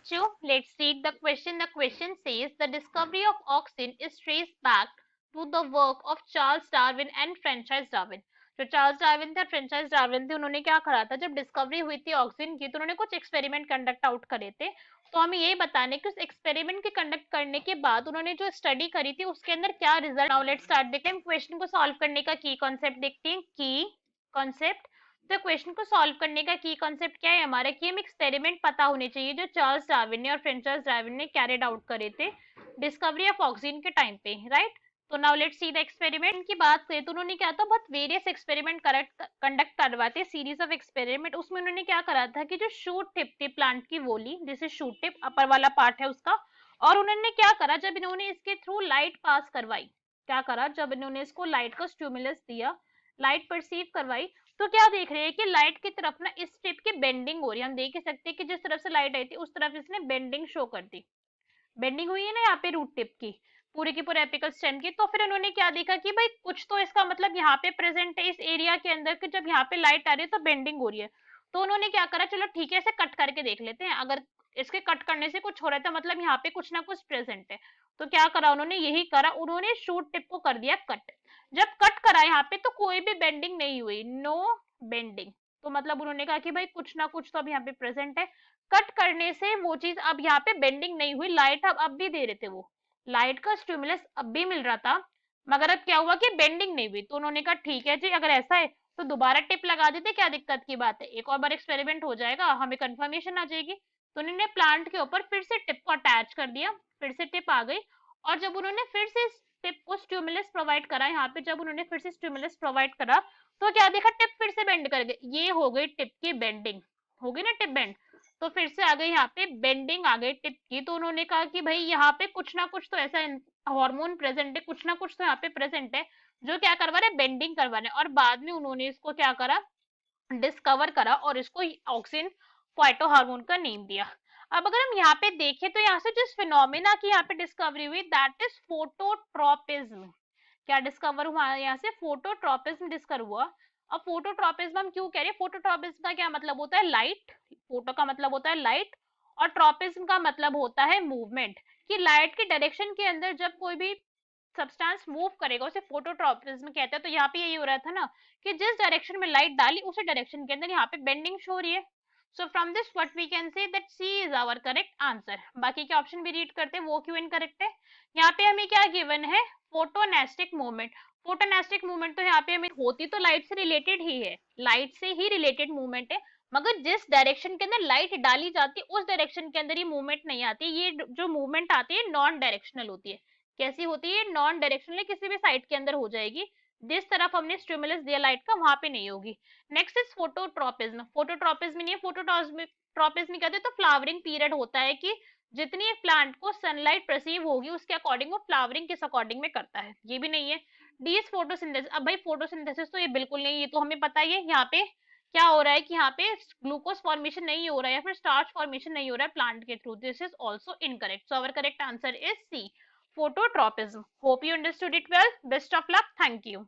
bachcho, let's read the question. The question says the discovery of auxin is traced back to the work of Charles Darwin and Francis Darwin. जो Charles Darwin थे, franchise Darwin थे, उन्होंने क्या करा था, जब discovery हुई थी ऑक्सीजन की तो उन्होंने कुछ एक्सपेरिमेंट कंडक्ट आउट करे थे। तो हमें यही बताने कि उस एक्सपेरिमेंट के कंडक्ट करने के बाद उन्होंने जो स्टडी करी थी उसके अंदर क्या रिजल्ट। नाउ लेट्स स्टार्ट, देखते हैं क्वेश्चन को सॉल्व करने का की कॉन्सेप्ट, देखते हैं की कॉन्सेप्ट। तो क्वेश्चन को सॉल्व करने का की कॉन्सेप्ट क्या है हमारा, कि हमें एक्सपेरिमेंट पता होने चाहिए जो चार्ल्स डार्विन ने और फ्रेंचाइज डार्विन ने कैरिड आउट करे थे डिस्कवरी ऑफ ऑक्सीजन के टाइम पे, राइट। तो now let's see the experiment की बात करें तो उन्होंने क्या था, बहुत वेरियस एक्सपेरिमेंट कंडक्ट करवाते, सीरीज ऑफ एक्सपेरिमेंट। उसमें उन्होंने क्या करा था कि जो शूट टिप थी प्लांट की, वो ली, जैसे शूट टिप अपर वाला पार्ट है उसका, और उन्होंने क्या करा, जब इन्होंने इसके थ्रू लाइट पास करवाई, क्या करा, जब इन्होंने इसको लाइट का स्टिमुलस दिया, लाइट परसीव करवाई, तो क्या देख रहे हैं कि लाइट की तरफ ना इस टिप की बेंडिंग हो रही है। हम देख सकते हैं कि जिस तरफ से लाइट आई थी उस तरफ इसने बेंडिंग शो कर दी, बेंडिंग हुई है ना यहाँ पे रूट टिप की, पूरे की पूरे एपिकल स्टेम की। तो फिर उन्होंने क्या देखा कि भाई कुछ तो इसका मतलब यहाँ पे प्रेजेंट है इस एरिया के अंदर, कि जब यहाँ पे लाइट आ रही है तो बेंडिंग हो रही है। तो उन्होंने क्या करा, चलो ठीक है इसे कट करके देख लेते हैं, अगर इसके कट करने से कुछ हो रहा है तो मतलब यहाँ पे कुछ ना कुछ प्रेजेंट है। तो क्या करा उन्होंने, यही करा, उन्होंने शूट टिप को कर दिया कट। जब कट करा यहाँ पे तो कोई भी बेंडिंग नहीं हुई, नो बेंडिंग। तो मतलब उन्होंने कहा कि भाई कुछ ना कुछ तो अब यहाँ पे प्रेजेंट है। कट करने से वो चीज अब यहाँ पे बेंडिंग नहीं हुई, लाइट अब भी दे रहे थे वो, लाइट का स्टिमुलस अब भी मिल रहा था, मगर अब क्या हुआ कि बेंडिंग नहीं हुई। तो उन्होंने कहा ठीक है जी, अगर ऐसा है तो दोबारा टिप लगा देते, क्या दिक्कत की बात है, एक और बार एक्सपेरिमेंट हो जाएगा, हमें कंफर्मेशन आ जाएगी। तो उन्होंने प्लांट के ऊपर फिर से टिप को अटैच कर दिया, फिर से टिप आ गई, और जब उन्होंने फिर से टिप को स्टिमुलस प्रोवाइड करा, यहाँ पे जब उन्होंने फिर से स्टिमुलस प्रोवाइड करा तो क्या देखा, टिप फिर से बेंड कर गई, ये हो गई टिप की बेंडिंग, हो गई ना टिप बेंड। तो फिर से आ गई यहाँ पे बेंडिंग आ गई टिप की। तो उन्होंने कहा कि भाई यहाँ पे कुछ ना कुछ तो ऐसा हार्मोन प्रेजेंट है, कुछ ना कुछ तो यहाँ पे प्रेजेंट है जो क्या करवा रहे, बेंडिंग करवा रहे। और बाद में उन्होंने इसको क्या करा, डिस्कवर करा और इसको ऑक्सिन फाइटो हार्मोन का नेम दिया। अब अगर हम यहाँ पे देखें तो यहाँ से जिस फिनोमिना की यहाँ पे डिस्कवरी हुई, दैट इज फोटोट्रोपिज्म। क्या डिस्कवर हुआ यहाँ से, फोटोट्रोपिज्म डिस्कवर हुआ। अब फोटोट्रोपिज्म हम क्यों कह रहे हैं, फोटोट्रोपिज्म का क्या मतलब होता है, लाइट, फोटो का मतलब होता है लाइट, और ट्रोपिज्म का मतलब होता है मूवमेंट, कि लाइट की डायरेक्शन के अंदर जब कोई भी सब्सटेंस मूव करेगा उसे फोटोट्रोपिज्म कहते हैं। तो यहाँ पे यही हो रहा था ना कि जिस डायरेक्शन में लाइट डाली उसी डायरेक्शन के अंदर यहाँ पे बेंडिंग शो हो रही है। So from this what we can say that C is our correct answer. बाकी के ऑप्शन भी रीड करते हैं, वो क्यों इनकरेक्ट है। यहाँ पे हमें क्या गिवन है, फोटोनेस्टिक मूवमेंट। फोटोनेस्टिक मूवमेंट तो यहाँ पे हमें होती तो लाइट से रिलेटेड ही है, लाइट से ही रिलेटेड मूवमेंट है, मगर जिस डायरेक्शन के अंदर लाइट डाली जाती है उस डायरेक्शन के अंदर ये मूवमेंट नहीं आती, ये जो मूवमेंट आती है नॉन डायरेक्शनल होती है। कैसी होती है, नॉन डायरेक्शनल, किसी भी साइड के अंदर हो जाएगी, जिस तरफ हमने स्टिमुलस दिया लाइट का वहां पे नहीं होगी। Next is phototropism. फोटोट्रोपिज्म नहीं है, फोटोट्रोपिज्म कहते तो फ्लावरिंग पीरियड होता है, कि जितनी एक प्लांट को सनलाइट परसीव होगी उसके अकॉर्डिंग वो फ्लावरिंग किस अकॉर्डिंग में करता है, ये भी नहीं है। D is photosynthesis. अब भाई फोटोसिंथेसिस तो ये बिल्कुल नहीं, ये तो हमें पता ही है। यहाँ पे क्या हो रहा है कि यहाँ पे ग्लूकोज फॉर्मेशन नहीं हो रहा है या फिर स्टार्च फॉर्मेशन नहीं हो रहा है प्लांट के through, this is also incorrect. So our correct answer is C, phototropism. Hope you understood it well. Best of luck. Thank you.